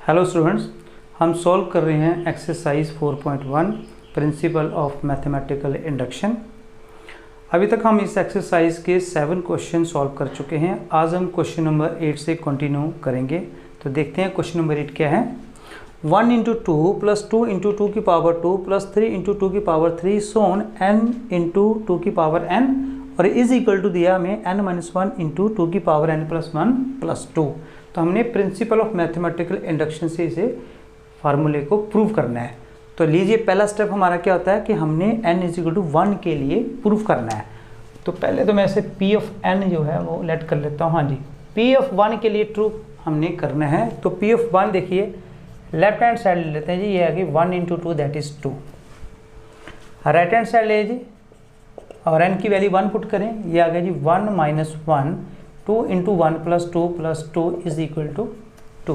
Hello students, हम solve कर रहे हैं exercise 4.1 principal of mathematical induction. अभी तक हम इस एक्सरसाइज के 7 क्वेश्चन सॉल्व कर चुके हैं। आज हम क्वेश्चन नंबर 8 से कंटिन्यू करेंगे। तो देखते हैं क्वेश्चन नंबर 8 क्या है। 1 × 2 + 2 × 2 की पावर 2 + 3 × 2 की पावर 3 सोन n × 2 की पावर n और इज इक्वल टू दिया हमें n - 1 × 2 की पावर n + 1 + 2। तो हमने प्रिंसिपल ऑफ मैथमेटिकल इंडक्शन से इसे फार्मूले को प्रूव करना है। तो लीजिए, पहला स्टेप हमारा क्या होता है कि हमने n = 1 के लिए प्रूव करना है। तो पहले तो मैं इसे P of n जो है वो लेट कर लेता हूँ। हाँ जी, P of 1 के लिए ट्रू हमने करना है। तो P of 1 देखिए, लेफ्ट हैंड साइड ले लेते हैं जी। ये है कि 1 × 2 that is 2। Right hand side ले जी और n की वैल्यू 1 पुट करें। ये आ गया जी 1 - 1 2 × 1 + 2 + 2 इज इक्वल टू 2।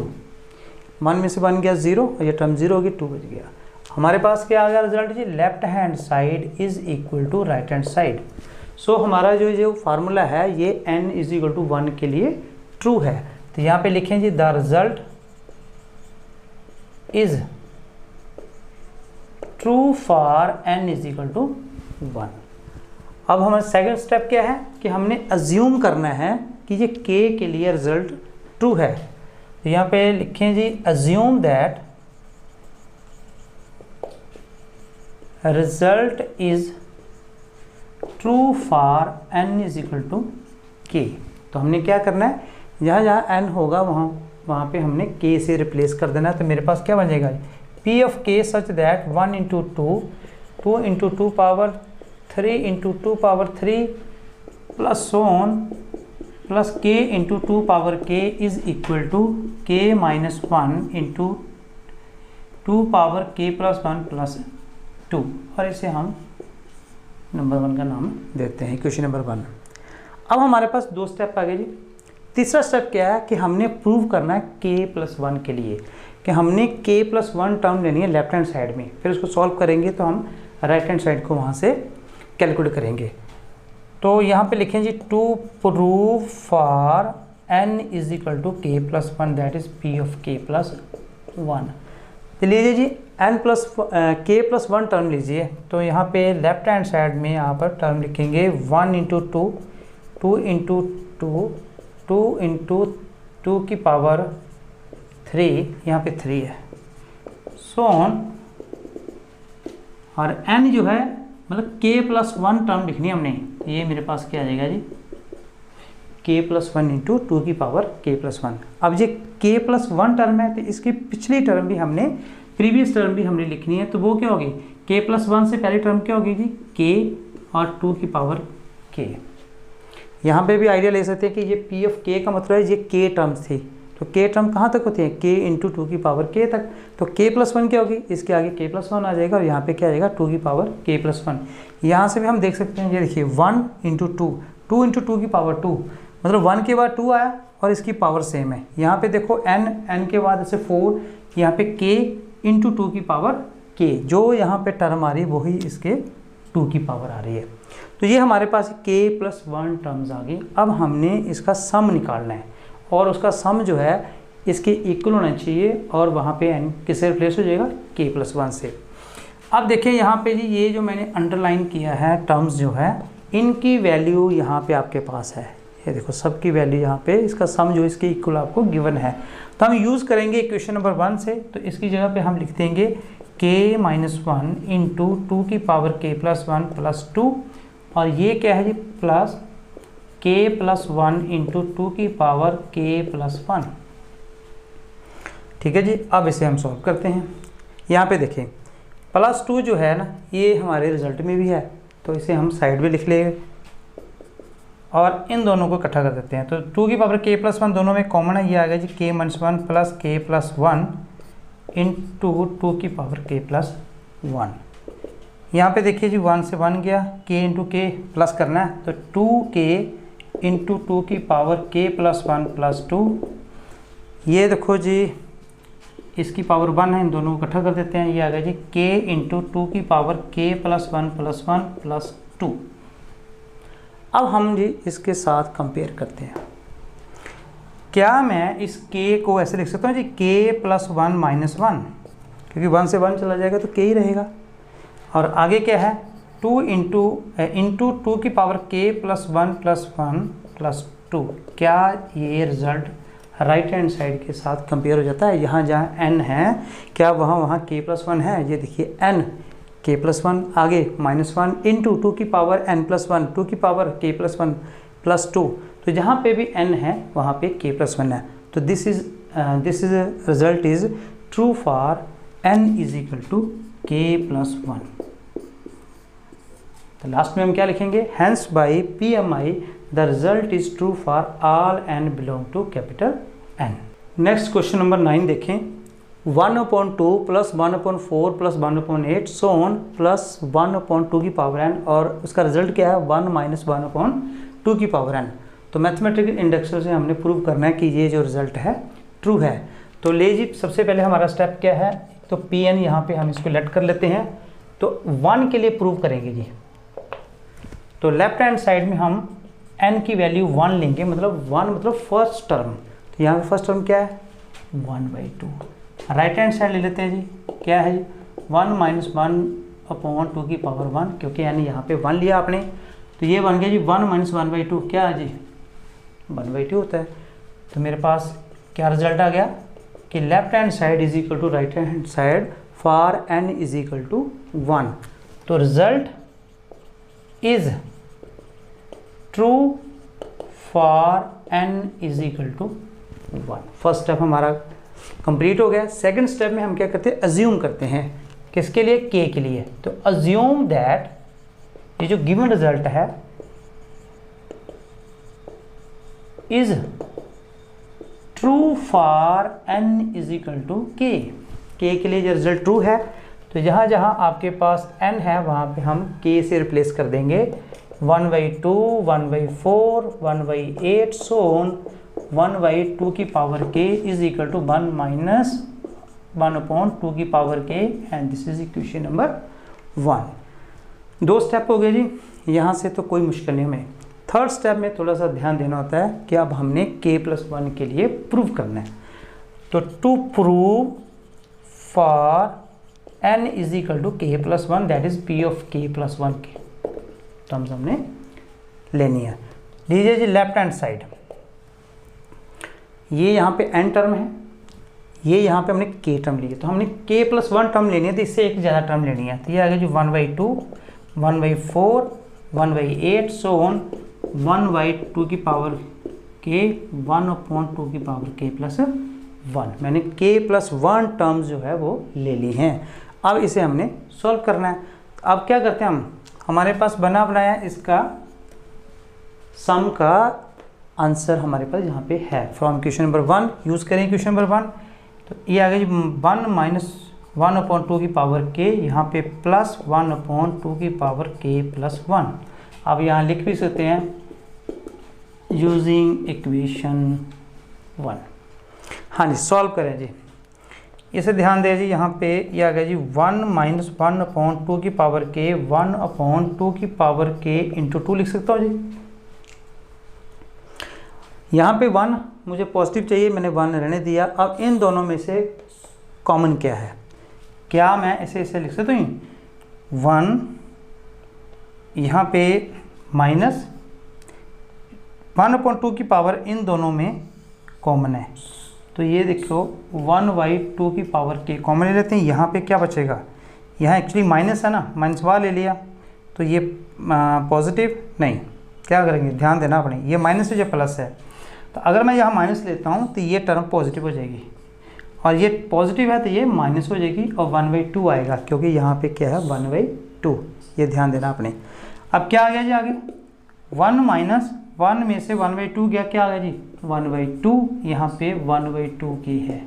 1 में से 1 गया 0 और ये टर्म 0 होगी, 2 बच गया। हमारे पास क्या आ गया रिजल्ट जी, left hand side is equal to right hand side. So हमारा जो फार्मूला है ये n = 1 के लिए ट्रू है। तो यहाँ पे लिखें जी, the result is true for n = 1। अब हमारा सेकंड स्टेप क्या है कि हमने अज्यूम करना है कि ये k के लिए रिजल्ट ट्रू है। तो यहाँ पे लिखें जी, assume that result is true for n = k। तो हमने क्या करना है, जहाँ जहाँ n होगा वहाँ पे हमने k से रिप्लेस कर देना है। तो मेरे पास क्या बन जाएगा, P of k such that 1 × 2 2 × 2 power 3 × 2 power 3 plus so on plus k × 2 power k is equal to k - 1 × 2 power k + 1 + 2। और इसे हम नंबर 1 का नाम देते हैं, क्वेश्चन नंबर 1। अब हमारे पास 2 स्टेप आ गए जी। तीसरा स्टेप क्या है कि हमने प्रूव करना है k + 1 के लिए, कि हमने k + 1 टर्म लेनी है लेफ्ट हैंड साइड में। फिर उसको सॉल्व करेंगे तो हम राइट हैंड साइड को वहाँ से कैलकुलेट करेंगे। तो यहाँ पे लिखें जी, to prove for n = k + 1 that is P of k + 1। तो लीजिए जी, k + 1 टर्म लीजिए। तो यहाँ पे लेफ्ट हैंड साइड में यहाँ पर टर्म लिखेंगे 1 × 2 2 × 2 2 × 2 की पावर 3, यहाँ पे 3 है सोन, और n जो है मतलब k + 1 टर्म लिखनी है हमने। ये मेरे पास क्या आ जाएगा जी, k + 1 × 2 की पावर k + 1। अब ये k + 1 टर्म है तो इसकी पिछली टर्म भी हमने, प्रीवियस टर्म भी हमने लिखनी है। तो वो क्या होगी, k + 1 से पहली टर्म क्या होगी जी, k और 2 की पावर k। यहाँ पे भी आइडिया ले सकते हैं कि ये P of k का मतलब है ये k टर्म्स थी। तो k टर्म कहाँ तक होती है, k × 2 की पावर k तक। तो k + 1 क्या होगी, इसके आगे k + 1 आ जाएगा और यहाँ पे क्या आएगा 2 की पावर k + 1। यहाँ से भी हम देख सकते हैं, ये देखिए 1 × 2 2 × 2 की पावर 2, मतलब 1 के बाद 2 आया और इसकी पावर सेम है। यहाँ पे देखो n के बाद ऐसे 4, यहाँ पे k × 2 की पावर k, जो यहाँ पे टर्म आ रही है वही इसके 2 की पावर आ रही है। तो ये हमारे पास k + 1 टर्म्स आ गई। अब हमने इसका सम निकालना है और उसका सम जो है इसके इक्वल होना चाहिए और वहाँ पे n किससे रिप्लेस हो जाएगा, k + 1 से। अब देखिए यहाँ पे जी, ये जो मैंने अंडरलाइन किया है टर्म्स जो है, इनकी वैल्यू यहाँ पे आपके पास है। ये देखो सबकी वैल्यू यहाँ पे, इसका सम जो इसके इक्वल आपको गिवन है। तो हम यूज़ करेंगे इक्वेशन नंबर 1 से। तो इसकी जगह पे हम लिख देंगे k - 1 × 2 की पावर k + 1 + 2, और ये क्या है जी, प्लस k + 1 × 2 की पावर k + 1। ठीक है जी। अब इसे हम सॉल्व करते हैं। यहाँ पे देखें +2 जो है ना, ये हमारे रिजल्ट में भी है, तो इसे हम साइड में लिख लेंगे और इन दोनों को इकट्ठा कर देते हैं। तो 2 की पावर k + 1 दोनों में कॉमन है, ये आ गया जी k - 1 + k + 1 × 2 की पावर k + 1। यहाँ पे देखिए जी, 1 से 1 गया, k × k प्लस करना है, तो 2k × 2 की पावर k + 1 + 2। ये देखो जी, इसकी पावर 1 है, इन दोनों को इकट्ठा कर देते हैं। ये आ गया जी k × 2 की पावर k + 1 + 1 + 2। अब हम जी इसके साथ कंपेयर करते हैं। क्या मैं इस k को ऐसे लिख सकता हूँ जी, k प्लस 1 माइनस 1, क्योंकि 1 से 1 चला जाएगा तो k ही रहेगा। और आगे क्या है, 2 इंटू 2 की power k plus 1 plus 1 plus 2। क्या ये रिजल्ट राइट हैंड साइड के साथ कंपेयर हो जाता है? यहाँ जहाँ n है, क्या वहाँ k प्लस 1 है? ये देखिए n k प्लस 1, आगे -1 इंटू 2 की पावर n प्लस 1, 2 की पावर k प्लस 1 प्लस 2। तो जहाँ पे भी n है वहाँ पे k प्लस 1 है। तो this is result is true for n is equal to k plus 1। तो लास्ट में हम क्या लिखेंगे, hence by PMI the result is true for all n belong to capital N। Next question number 9 देखें। 1/2 plus 1/4 plus 1/8 so on plus 1/2 की power n, और उसका result क्या है, 1 माइनस 1/2 की पावर n। तो मैथमेटिकल इंडक्शन से हमने प्रूव करना है कि ये जो रिजल्ट है ट्रू है। तो ले जी, सबसे पहले हमारा स्टेप क्या है, तो Pn यहाँ पे हम इसको लेट कर लेते हैं। तो 1 के लिए प्रूव करेंगे जी। तो लेफ्ट हैंड साइड में हम n की वैल्यू 1 लेंगे, मतलब 1 मतलब फर्स्ट टर्म। तो यहाँ पे फर्स्ट टर्म क्या है, 1/2। राइट हैंड साइड ले लेते हैं जी, क्या है जी, 1 माइनस 1/2 की पावर 1, क्योंकि यानी यहाँ पे 1 लिया आपने, तो ये बन गया जी 1 माइनस 1/2 क्या है जी, 1/2 होता है। तो मेरे पास क्या रिजल्ट आ गया कि left hand side is equal to right hand side for n is equal to 1। तो result is true for n is equal to 1। First step हमारा कंप्लीट हो गया। सेकंड स्टेप में हम क्या करते हैं, अज्यूम करते हैं, किसके लिए, k के लिए। तो अज्यूम दैट ये जो गिवन रिजल्ट है is true for n is equal to k। k के लिए जो रिजल्ट ट्रू है, तो जहाँ जहाँ आपके पास n है वहाँ पे हम k से रिप्लेस कर देंगे। 1/2, 1/4, 1/8 सो ऑन 1/2 की power k is equal to 1 minus 1/2 की power k, and this is equation number 1। 2 step हो गए जी, यहाँ से तो कोई मुश्किल नहीं हमें। थर्ड स्टेप में थोड़ा सा ध्यान देना होता है कि अब हमने k प्लस 1 के लिए प्रूव करना है। तो to prove for n is equal to k plus 1, that is p of k plus 1 की टर्म्स हमने लेनी है। लीजिए जी लेफ्ट हैंड साइड, ये यहाँ पे n टर्म है, ये यहाँ पे हमने k टर्म ली है, तो हमने k प्लस 1 टर्म लेनी है, तो इससे एक ज़्यादा टर्म लेनी है। तो ये आ गया जी 1/2, 1/4, 1/8 सो ऑन 1/2 की पावर k, 1/2 की पावर k प्लस 1। मैंने k प्लस 1 टर्म्स जो है वो ले ली हैं। अब इसे हमने सॉल्व करना है। अब क्या करते हैं हम, हमारे पास बना बनाया इसका सम का आंसर हमारे पास यहाँ पे है फ्रॉम क्वेश्चन नंबर 1। यूज़ करें क्वेश्चन नंबर 1। तो ये आ गया जी 1 माइनस 1/2 की पावर k, यहाँ पे प्लस 1/2 की पावर k प्लस 1। अब यहाँ लिख भी सकते हैं यूजिंग इक्वेशन 1। हाँ जी, सॉल्व करें जी। इसे ध्यान दें जी, यहाँ पे ये आ गया जी 1 माइनस 1/2 की पावर k, 1/2 की पावर k इंटू 2 लिख सकता हूँ जी। यहाँ पे 1 मुझे पॉजिटिव चाहिए, मैंने 1 रहने दिया। अब इन दोनों में से कॉमन क्या है, क्या मैं इसे लिख सकता हूँ 1, यहाँ पे माइनस 1/2 की पावर इन दोनों में कॉमन है, तो ये देखो 1/2 की पावर k कॉमन ले लेते हैं। यहाँ पे क्या बचेगा, यहाँ एक्चुअली माइनस है ना, माइनस वाला ले लिया, तो ये पॉजिटिव नहीं, क्या करेंगे ध्यान देना अपने, ये माइनस से जो प्लस है, तो अगर मैं यहाँ माइनस लेता हूँ तो ये टर्म पॉजिटिव हो जाएगी, और ये पॉजिटिव है तो ये माइनस हो जाएगी और 1/2 आएगा, क्योंकि यहाँ पे क्या है 1/2, ये ध्यान देना अपने। अब क्या आ गया जी आगे, 1 माइनस 1 में से 1/2 गया, क्या आ गया जी 1/2, यहाँ पे 1/2 की है।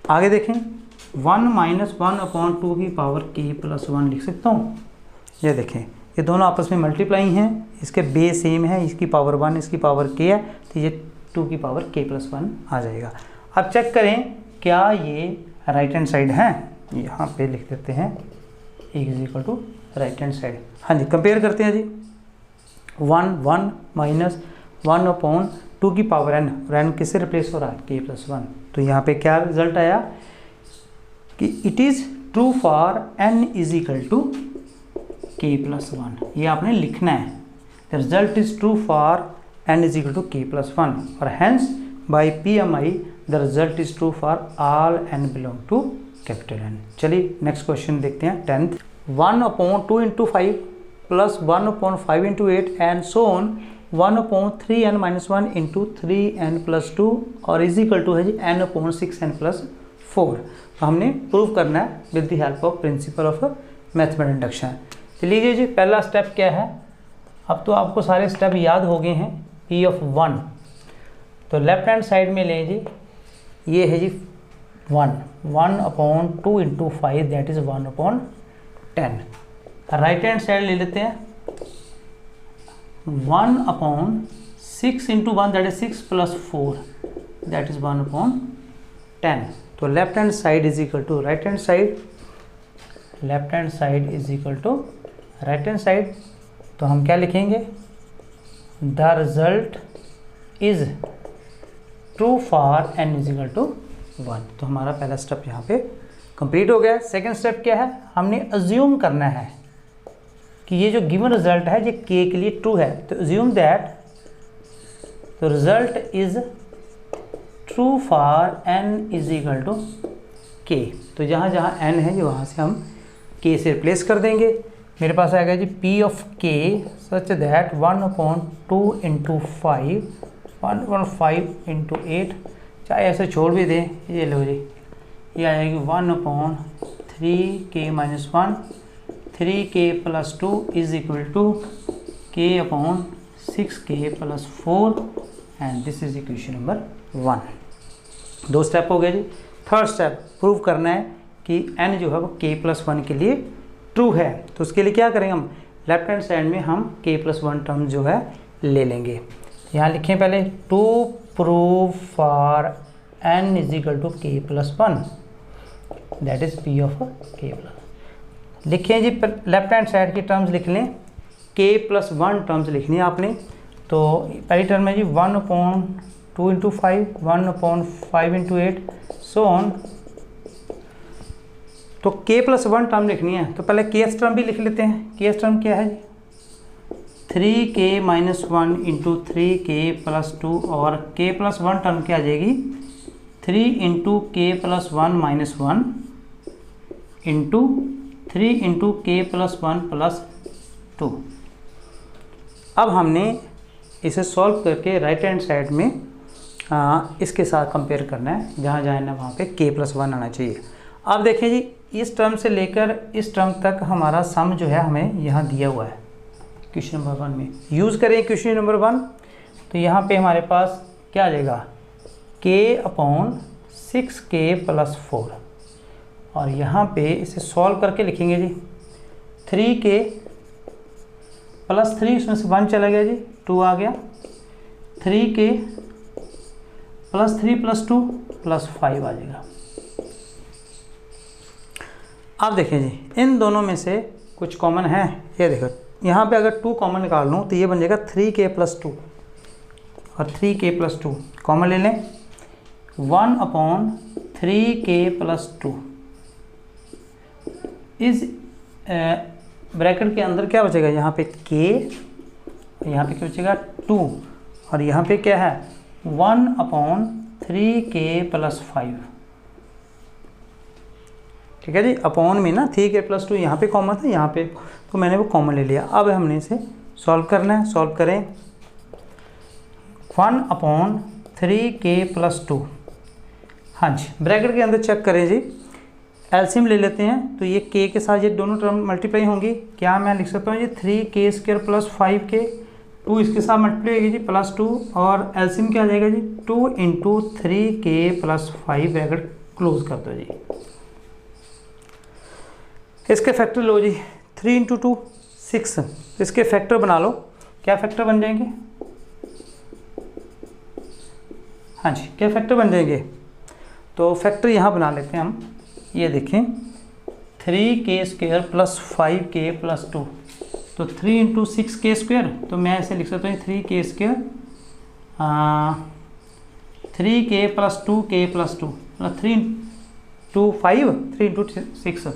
आगे देखें 1 माइनस 1/2 की पावर k प्लस 1 लिख सकता हूँ। ये देखें ये दोनों आपस में मल्टीप्लाई हैं, इसके बेस सेम है, इसकी पावर 1 इसकी पावर k है, तो ये 2 की पावर k प्लस 1 आ जाएगा। अब चेक करें क्या ये राइट हैंड साइड है, यहाँ पे लिख देते हैं is equal to right hand side. हाँ जी, कंपेयर करते हैं जी। 1 माइनस 1/2 टू की पावर n, और n किससे रिप्लेस हो रहा है, k+1। तो यहाँ पे क्या रिजल्ट आया कि it is true for n is equal to k+1। ये आपने लिखना है, the result is true for n is equal to k+1, और hence by PMI the result is true for all n belong to capital N। चलिए next question देखते हैं 10th। 1/2 × 5 plus 1/5 × 8 and so on 1/3n - 1 × 3n+2 और is equal to है जी n/6n+4। तो हमने prove करना है with the help of principal of mathematical induction. चलिए जी पहला स्टेप क्या है, अब तो आपको सारे स्टेप याद हो गए हैं। P(1) तो लेफ्ट हैंड साइड में लें जी, ये है जी 1/2 × 5 that is 1/10। Right hand side ले लेते हैं 1/6 × 1 दैट इज 6 + 4 दैट इज 1/10। तो left hand side is equal to right hand side, left hand side is equal to right hand side. तो हम क्या लिखेंगे, the result is true for n is equal to 1। तो हमारा पहला step यहाँ पे कंप्लीट हो गया। सेकंड स्टेप क्या है, हमने अज्यूम करना है कि ये जो गिवन रिजल्ट है ये k के लिए ट्रू है। तो assume that the result is true for n is equal to k। तो जहाँ जहाँ n है जो वहाँ से हम k से रिप्लेस कर देंगे। मेरे पास आएगा जी P of k such that 1/2 × 5 1/5 × 8, चाहे ऐसे छोड़ भी दें, ये लो जी, ये आएगी 1/3k - 1 3k+2 is equal to k/6k+4 and this is equation number 1। 2 step हो गए जी। थर्ड स्टेप प्रूव करना है कि n जो है वो k+1 के लिए ट्रू है। तो उसके लिए क्या करेंगे, हम लेफ्ट हैंड साइड में हम k+1 टर्म जो है ले लेंगे। यहाँ लिखें पहले to prove for n is equal to k+1 that is P of k+। लिखें जी लेफ्ट हैंड साइड की टर्म्स लिख लें, k+1 टर्म्स लिखनी है आपने। तो पहली टर्म है जी 1/2 × 5 1/5 × 8 सो ऑन। तो k+1 टर्म लिखनी है, तो पहले केस टर्म भी लिख लेते हैं। केस टर्म क्या है जी 3k - 1 × 3k+2 और k+1 टर्म क्या आ जाएगी 3 × k+1 - 1 × 3 × k+1 + 2। अब हमने इसे सॉल्व करके राइट हैंड साइड में इसके साथ कंपेयर करना है, जहाँ जहाँ ना वहाँ पे k+1 आना चाहिए। अब देखिए जी इस टर्म से लेकर इस टर्म तक हमारा सम जो है हमें यहाँ दिया हुआ है क्वेश्चन नंबर 1 में। यूज़ करें क्वेश्चन नंबर 1, तो यहाँ पे हमारे पास क्या आ जाएगा k/6k+4 और यहाँ पे इसे सॉल्व करके लिखेंगे जी 3k + 3 उसमें से 1 चला गया जी 2 आ गया, 3k + 3 + 2 + 5 आ जाएगा। अब देखिए जी इन दोनों में से कुछ कॉमन है, ये देखो यहाँ पे अगर 2 कॉमन निकाल लूँ तो ये बन जाएगा 3k + 2 और 3k + 2 कॉमन ले लें 1/3k + 2 इस ब्रैकेट के अंदर क्या बचेगा, यहाँ पे k, यहाँ पे क्या बचेगा 2 और यहाँ पे क्या है 1/3k + 5। ठीक है जी, अपॉन में ना 3k + 2 यहाँ पे कॉमन था, यहाँ पे तो मैंने वो कॉमन ले लिया। अब हमने इसे सॉल्व करना है, सॉल्व करें 1/3k + 2। हाँ जी ब्रैकेट के अंदर चेक करें जी, एलसीएम ले लेते हैं तो ये k के साथ ये दोनों टर्म मल्टीप्लाई होंगी। क्या मैं लिख सकता हूँ ये 3k² + 5k, 2 इसके साथ मल्टीप्लाई होगी जी +2 और एलसीएम क्या आ जाएगा जी 2 × 3k + 5 ब्रैकेट क्लोज कर दो जी। इसके फैक्टर लो जी 3 × 2 6, इसके फैक्टर बना लो। क्या फैक्टर बन जाएंगे, हाँ जी क्या फैक्टर बन जाएंगे, तो फैक्टर यहाँ बना लेते हैं हम। ये देखें 3k² + 5k + 2, तो 3 × 6k², तो मैं ऐसे लिख सकता हूँ 3k² 3k + 2k + 2 मतलब 3 2 5 3 × 6।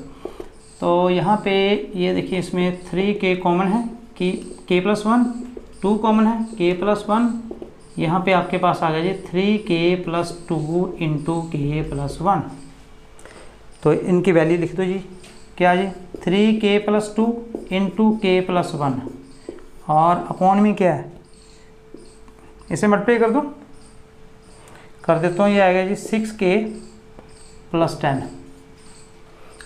तो यहाँ पे ये देखिए इसमें 3k कॉमन है कि k + 1, 2 कॉमन है k + 1, यहाँ पे आपके पास आ गया जी 3k + 2 × k + 1। तो इनकी वैल्यू लिख दो जी, क्या जी 3k + 2 × k + 1 और अपॉन में क्या है, इसे मल्टीप्लाई कर दो, कर देता हूँ, ये आएगा जी 6k + 10।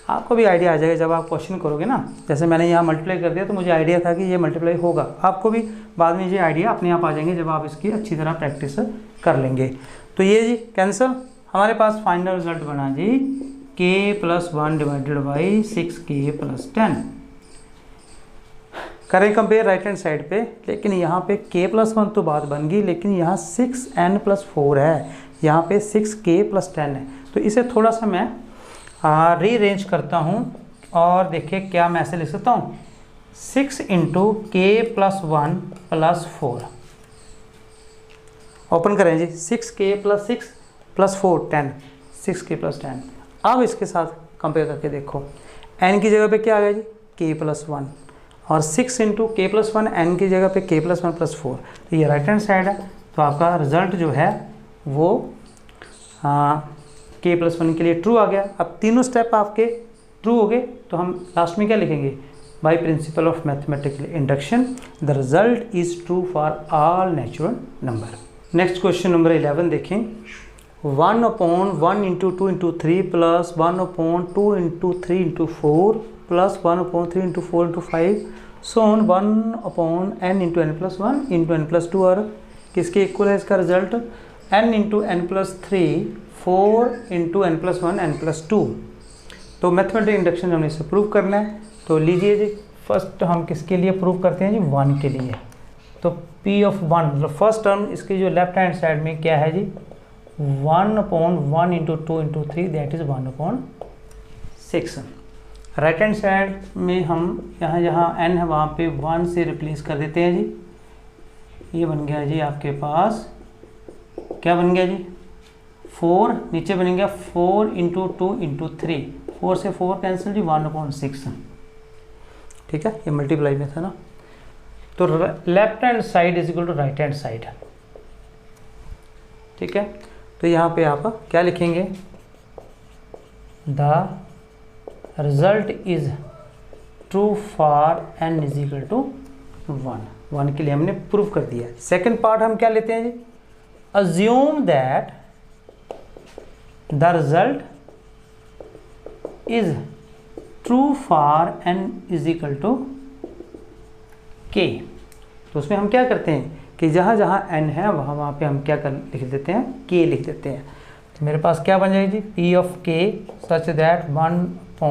आपको भी आइडिया आ जाएगा जब आप क्वेश्चन करोगे ना, जैसे मैंने यहाँ मल्टीप्लाई कर दिया तो मुझे आइडिया था कि ये मल्टीप्लाई होगा, आपको भी बाद में ये आइडिया अपने आप आ जाएंगे जब आप इसकी अच्छी तरह प्रैक्टिस कर लेंगे। तो ये जी कैंसिल, हमारे पास फाइनल रिजल्ट बना जी k + 1 / 6k + 10। करें कंपेयर राइट हैंड साइड पे, लेकिन यहाँ पे k + 1 तो बात बन गई, लेकिन यहाँ 6n + 4 है, यहाँ पे 6k + 10 है। तो इसे थोड़ा सा मैं रीअरेंज करता हूँ और देखिए क्या मैं ऐसे लिख सकता हूँ 6 × k + 1 + 4। ओपन करें जी 6k + 6 + 4 10, 6k + 10। अब इसके साथ कंपेयर करके देखो, n की जगह पे क्या आ गया जी k + 1 और 6 × k + 1 n की जगह पे k + 1 + 4। तो ये राइट हैंड साइड है, तो आपका रिजल्ट जो है वो k + 1 के लिए ट्रू आ गया। अब तीनों स्टेप आपके ट्रू हो गए, तो हम लास्ट में क्या लिखेंगे, by principle of mathematical induction the result is true for all natural number. Next question number 11 देखें, 1/1 × 2 × 3 + 1/2 × 3 × 4 + 1/3 × 4 × 5 so on 1/n × n + 1 × n + 2 और किसके इक्वल है इसका result, n × n + 3 4 × n + 1 n + 2। तो मैथमेटिकल इंडक्शन हमने इसे प्रूव करना है, तो लीजिए जी फर्स्ट हम किसके लिए प्रूव करते हैं जी 1 के लिए। तो p(1) मतलब फर्स्ट टर्म इसकी जो लेफ्ट हैंड साइड में क्या है जी 1/1 × 2 × 3 that is 1/6। Right hand side में हम यहाँ जहाँ n है वहाँ पे 1 से रिप्लेस कर देते हैं जी, ये बन गया जी आपके पास, क्या बन गया जी 4, नीचे बनेगा 4 × 2 × 3, 4 से 4 कैंसिल जी 1/6। ठीक है, ये मल्टीप्लाई में था ना, तो left hand side is equal to right hand side. ठीक है, तो यहाँ पे आप क्या लिखेंगे, the result is true for n is equal to 1 के लिए हमने प्रूव कर दिया। सेकंड पार्ट हम क्या लेते हैं जी, assume that the result is true for n is equal to k। तो उसमें हम क्या करते हैं कि जहाँ जहाँ n है वहाँ पे हम क्या लिख देते हैं k लिख देते हैं। तो मेरे पास क्या बन जाएगी p of k such that 1/1 ×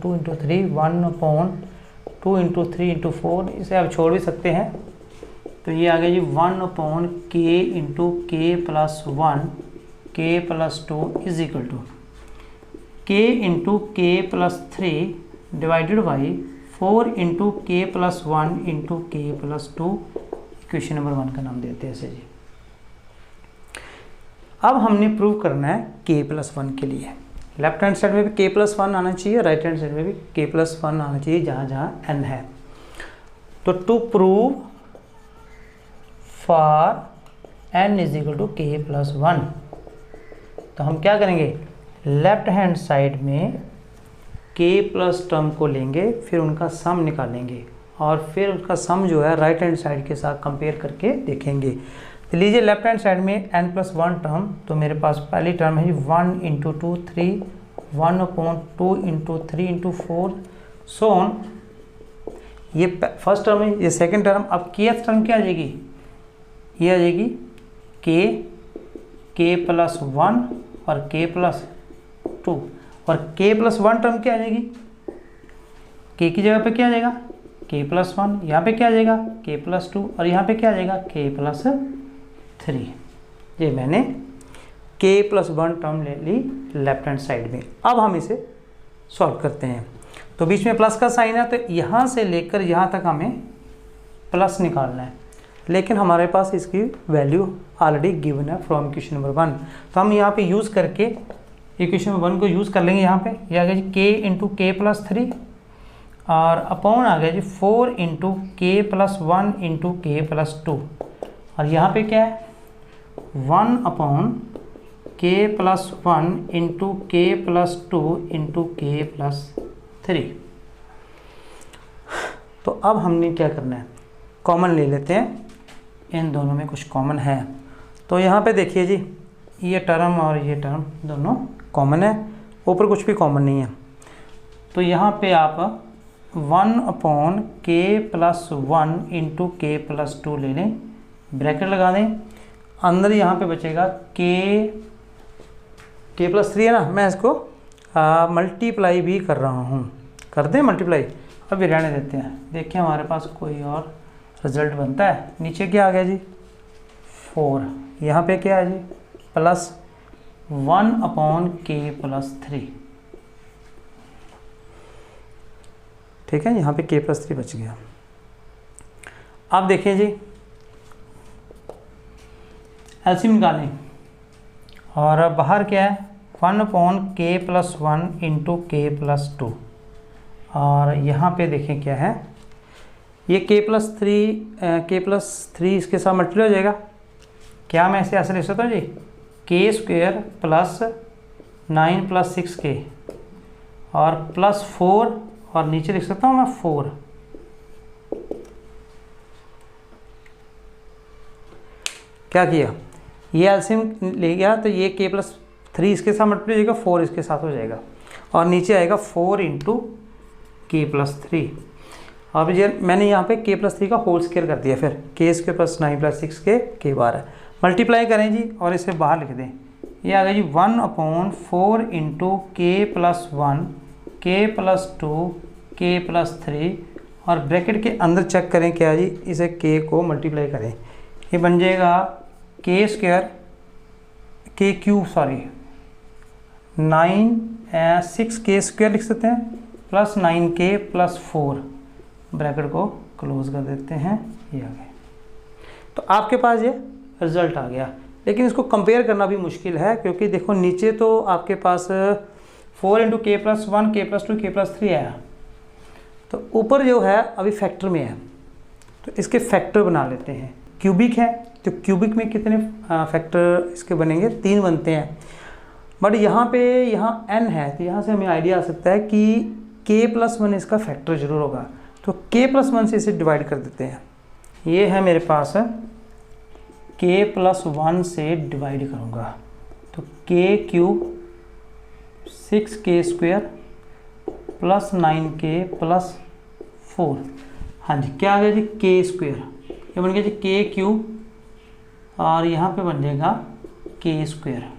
2 × 3 1/2 × 3 × 4, इसे आप छोड़ भी सकते हैं। तो ये आ गया जी 1/k × k + 1 k + 2 is equal to k × k + 3 divided by 4 × k + 1 × k + 2। Equation number 1 का नाम देते हैं इसे जी। अब हमने प्रूव करना है k + 1 के लिए, लेफ्ट हैंड साइड में भी k + 1 आना चाहिए, राइट हैंड साइड में भी k + 1 आना चाहिए जहाँ जहाँ n है। तो to prove for n is equal to k + 1, तो हम क्या करेंगे, लेफ्ट हैंड साइड में k प्लस टर्म को लेंगे, फिर उनका सम निकालेंगे और फिर उसका सम जो है राइट हैंड साइड के साथ कंपेयर करके देखेंगे। तो लीजिए लेफ्ट हैंड साइड में n + 1 टर्म, तो मेरे पास पहली टर्म है 1 × 2 3 1/2 × 3 × 4 सो ऑन, ये फर्स्ट टर्म है, ये सेकंड टर्म। अब kth टर्म क्या आ जाएगी, ये आ जाएगी k + 1 और k + 2 और k + 1 टर्म क्या आ जाएगी, k की जगह पे क्या आ जाएगा k + 1, यहाँ पे क्या आ जाएगा k + 2 और यहाँ पे क्या आ जाएगा k + 3। ये मैंने k + 1 टर्म ले ली लेफ्ट हैंड साइड में। अब हम इसे सॉल्व करते हैं, तो बीच में प्लस का साइन है, तो यहाँ से लेकर यहाँ तक हमें प्लस निकालना है। लेकिन हमारे पास इसकी वैल्यू ऑलरेडी गिवन है फ्रॉम इक्वेशन नंबर 1। तो हम यहाँ पे यूज़ करके इक्वेशन नंबर 1 को यूज़ कर लेंगे। यहाँ पे ये आ गया जी k इंटू के प्लस 3 और अपॉन आ गया जी 4 इंटू के प्लस 1 इंटू के प्लस 2 और यहाँ पे क्या है 1 अपॉन के प्लस 1 इंटू के प्लस 2 इंटू के प्लस 3। तो अब हमने क्या करना है, कॉमन ले लेते हैं, इन दोनों में कुछ कॉमन है। तो यहाँ पे देखिए जी ये टर्म और ये टर्म दोनों कॉमन है, ऊपर कुछ भी कॉमन नहीं है। तो यहाँ पे आप 1 अपॉन के प्लस 1 इंटू के प्लस 2 ले लें, ब्रैकेट लगा दें, अंदर यहाँ पे बचेगा के प्लस 3 है ना, मैं इसको मल्टीप्लाई भी कर रहा हूँ, कर दें मल्टीप्लाई, अभी रहने देते हैं। देखिए हमारे पास कोई और रिजल्ट बनता है। नीचे क्या आ गया जी 4, यहाँ पे क्या है जी प्लस 1 अपॉन के प्लस 3, ठीक है, यहाँ पे के प्लस 3 बच गया। अब देखिए जी एलसीएम निकालें और बाहर क्या है 1 अपॉन के प्लस 1 इंटू के प्लस 2 और यहाँ पे देखें क्या है ये के प्लस 3 इसके साथ मल्टीप्लाई हो जाएगा। क्या मैं ऐसे लिख सकता हूँ जी के स्क्वेयर प्लस 9 प्लस 6k और प्लस 4 और नीचे लिख सकता हूँ मैं 4। क्या किया ये एलसीएम ले गया तो ये के प्लस 3 इसके साथ मल्टीप्लाई हो जाएगा, 4 इसके साथ हो जाएगा और नीचे आएगा 4 इंटू के प्लस 3। अब ये मैंने यहाँ पे के प्लस 3 का होल स्क्वायर कर दिया, फिर के स्क्वायर प्लस 9 प्लस 6k के बार है, मल्टीप्लाई करें जी और इसे बाहर लिख दें। ये आ गया जी 1 अपॉन 4 इंटू के प्लस 1 के प्लस 2 के प्लस 3 और ब्रैकेट के अंदर चेक करें क्या जी, इसे के को मल्टीप्लाई करें, ये बन जाएगा के स्क्वायर के क्यूब 6k स्क्वायर लिख सकते हैं प्लस 9k प्लस 4, ब्रैकेट को क्लोज कर देते हैं, ये आ गया। तो आपके पास ये रिजल्ट आ गया, लेकिन इसको कंपेयर करना भी मुश्किल है क्योंकि देखो नीचे तो आपके पास 4 इंटू के प्लस 1 के प्लस 2 के प्लस 3 आया, तो ऊपर जो है अभी फैक्टर में है, तो इसके फैक्टर बना लेते हैं। क्यूबिक है तो क्यूबिक में कितने फैक्टर इसके बनेंगे, 3 बनते हैं, बट यहाँ n है तो यहाँ से हमें आइडिया आ सकता है कि k प्लस 1 इसका फैक्टर जरूर होगा, तो k प्लस 1 से इसे डिवाइड कर देते हैं। ये है मेरे पास k प्लस 1 से डिवाइड करूँगा तो k cube 6k square plus 9k plus 4, हाँ जी क्या आ गया जी k स्क्वायर, ये बन गया जी k क्यूब और यहाँ पे बन जाएगा k स्क्वायर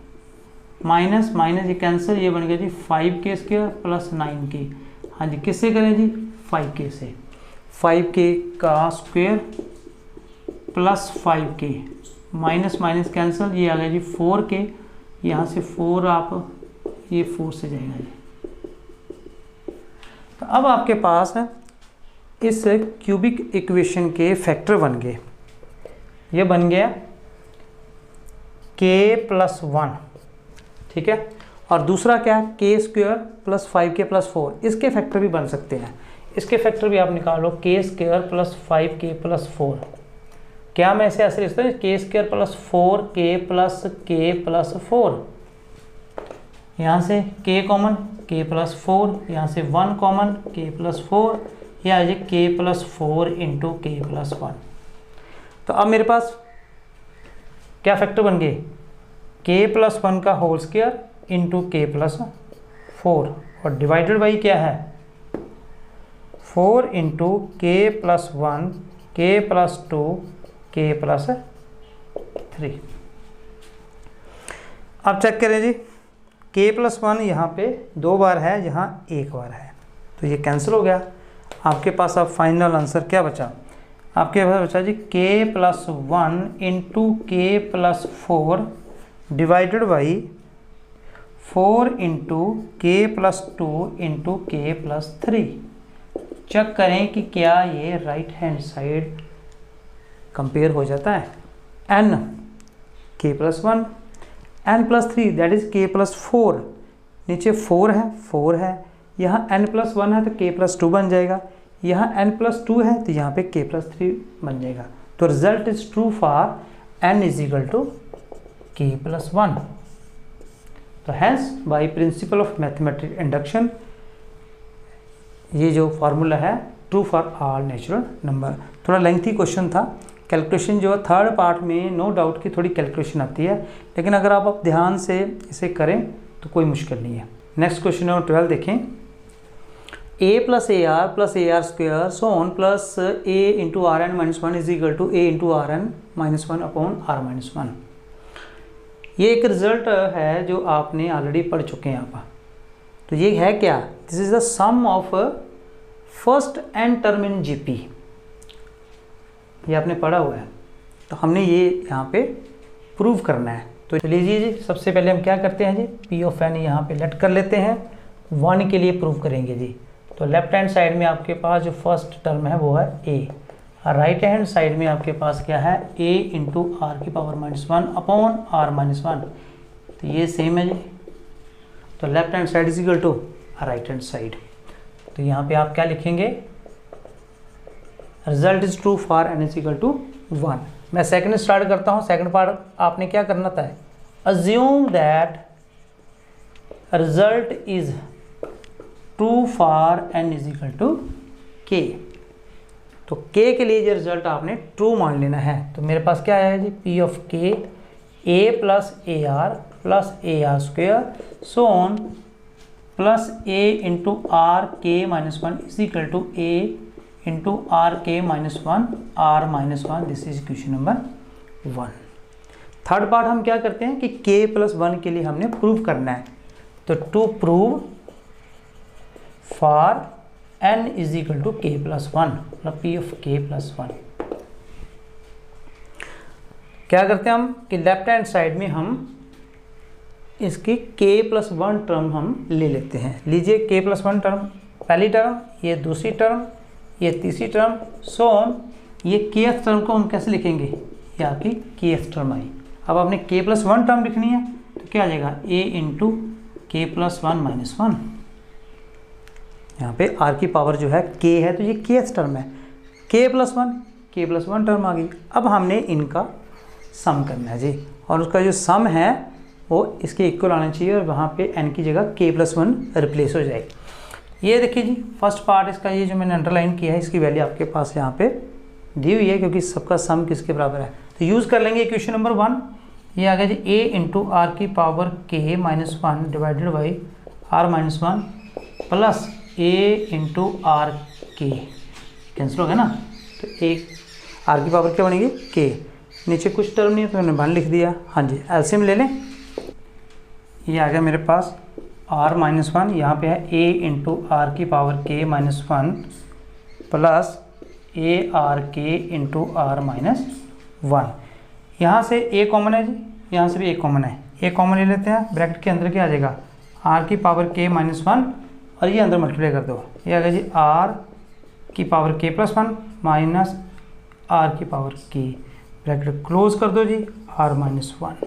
माइनस माइनस ये कैंसिल, ये बन गया जी 5k स्क्वायर प्लस 9k, हाँ जी किससे करें जी 5k से, 5k का square plus 5k minus minus cancel, ये आ गया जी 4k, यहाँ से 4 आप ये 4 से जाएगा जी। तो अब आपके पास है इस क्यूबिक इक्वेशन के फैक्टर बन गए, ये बन गया k प्लस 1, ठीक है, और दूसरा क्या है k square plus 5k plus 4, इसके फैक्टर भी बन सकते हैं, इसके फैक्टर भी आप निकालो k square plus 5k plus 4। क्या मैं ऐसे लिखता हूँ k square plus 4k plus 4, यहाँ से k कॉमन k प्लस 4, यहाँ से 1 कॉमन k प्लस 4, यह आ जाए k plus 4 into k plus 1। तो अब मेरे पास क्या फैक्टर बन गए k प्लस 1 का whole square into k plus 4 और डिवाइडेड बाई क्या है 4 into k plus 1 k plus 2 k plus 3। अब चेक करें जी k प्लस 1 यहाँ पे 2 बार है, यहाँ 1 बार है, तो ये कैंसिल हो गया। आपके पास अब फाइनल आंसर क्या बचा, आपके पास बचा जी k plus 1 into k plus 4 divided by 4 into k plus 2 into k plus 3। Check करें कि क्या ये राइट हैंड साइड कंपेयर हो जाता है n k plus 1, n plus 3 that is k plus 4, नीचे 4 है, यहाँ n प्लस 1 है तो k प्लस 2 बन जाएगा, यहाँ n प्लस 2 है तो यहाँ पे k प्लस 3 बन जाएगा। तो result is true for n is equal to k plus 1। तो hence by principle of mathematic induction ये जो फार्मूला है true for all natural number. थोड़ा लेंथी क्वेश्चन था, कैलकुलेशन जो है थर्ड पार्ट में नो डाउट की थोड़ी कैलकुलेशन आती है, लेकिन अगर आप ध्यान से इसे करें तो कोई मुश्किल नहीं है। नेक्स्ट क्वेश्चन नंबर 12 देखें, a plus A R square so on plus a into R N minus 1 is equal to a into R N minus 1 upon R minus 1। ये एक रिजल्ट है जो आपने ऑलरेडी पढ़ चुके हैं आप। तो ये है क्या, this is the sum of first N term in GP, ये आपने पढ़ा हुआ है। तो हमने ये यहाँ पे प्रूव करना है। तो लीजिए जी, सबसे पहले हम क्या करते हैं जी, पी ऑफ एन यहाँ पे लेट कर लेते हैं, 1 के लिए प्रूव करेंगे जी। तो लेफ्ट हैंड साइड में आपके पास जो फर्स्ट टर्म है वो है ए, और राइट हैंड साइड में आपके पास क्या है, ए इंटू आर की power minus 1 upon R minus 1। तो ये सेम है जी। तो left hand side is equal to right hand side. तो यहाँ पे आप क्या लिखेंगे, result is true for N is equal to 1। मैं सेकंड स्टार्ट करता हूँ। सेकंड पार्ट आपने क्या करना था, assume that result is true for N is equal to K. तो के के लिए जो रिजल्ट आपने ट्रू मान लेना है। तो मेरे पास क्या आया जी, P of k a plus A R square so on plus a into are k minus 1 is equal to a into are k minus 1 r minus 1। This is equation number 1। Third part हम क्या करते हैं कि के plus 1 के लिए हमने prove करना है। तो to prove for n is equal to K plus 1, मतलब पी ऑफ के प्लस 1। क्या करते हैं हम कि लेफ्ट हैंड साइड में हम इसकी k प्लस 1 टर्म हम ले लेते हैं। लीजिए k प्लस 1 टर्म पहली टर्म, ये दूसरी टर्म, ये तीसरी टर्म, सो ऑन। ये kth टर्म को हम कैसे लिखेंगे, ये आपकी kth टर्म आई। अब आपने k प्लस 1 टर्म लिखनी है तो क्या आ जाएगा, a इंटू के प्लस 1 माइनस 1। यहाँ पे r की पावर जो है k है तो ये kth टर्म है, k प्लस 1 टर्म आ गई। अब हमने इनका सम करना है जी, और उसका जो सम है वो इसके इक्वल आना चाहिए, और वहाँ पे n की जगह k प्लस 1 रिप्लेस हो जाएगी। ये देखिए जी, फर्स्ट पार्ट इसका ये जो मैंने अंडरलाइन किया है, इसकी वैल्यू आपके पास यहाँ पे दी हुई है, क्योंकि सबका सम किसके बराबर है। तो यूज़ कर लेंगे इक्वेशन नंबर 1। ये आ गया जी a इंटू आर की power k minus 1 divided by R minus 1 plus a into are K, cancel हो गया ना। तो एक आर की पावर क्या बनेगी, k। नीचे कुछ टर्म नहीं है तो मैंने 1 लिख दिया। हाँ जी, एलसीएम ले लें। ये आ गया मेरे पास r माइनस 1, यहाँ पे है a इंटू आर की power k minus 1 plus a R K into R minus 1। यहाँ से a कॉमन है जी, यहाँ से भी a कॉमन है, a कॉमन ले लेते हैं। ब्रैकेट के अंदर क्या आ जाएगा, r की पावर k माइनस 1 और ये अंदर मल्टीप्लाई कर दो। ये आ गया जी r की power k plus 1 minus r की पावर k, ब्रैकेट क्लोज कर दो जी, r माइनस 1।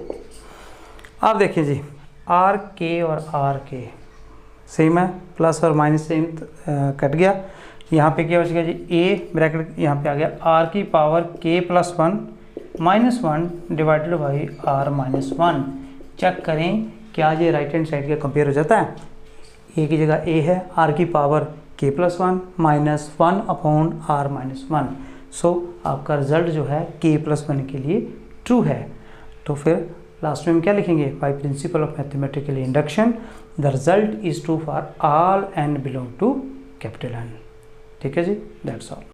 अब देखिए जी, आर के और आर के सेम है, प्लस और माइनस सेम कट गया। यहाँ पे क्या बच गया जी, ए ब्रैकेट यहाँ पे आ गया आर की power K plus 1 minus 1 divided by R minus 1। Check करें क्या ये राइट हैंड साइड का कंपेयर हो जाता है। ए की जगह ए है, आर की power K plus 1 minus 1 upon R minus 1। So आपका रिजल्ट जो है के प्लस 1 के लिए ट्रू है। तो फिर लास्ट में हम क्या लिखेंगे, by principle of mathematical induction the result is true for all N belong to capital N. ठीक है जी, दैट्स ऑल।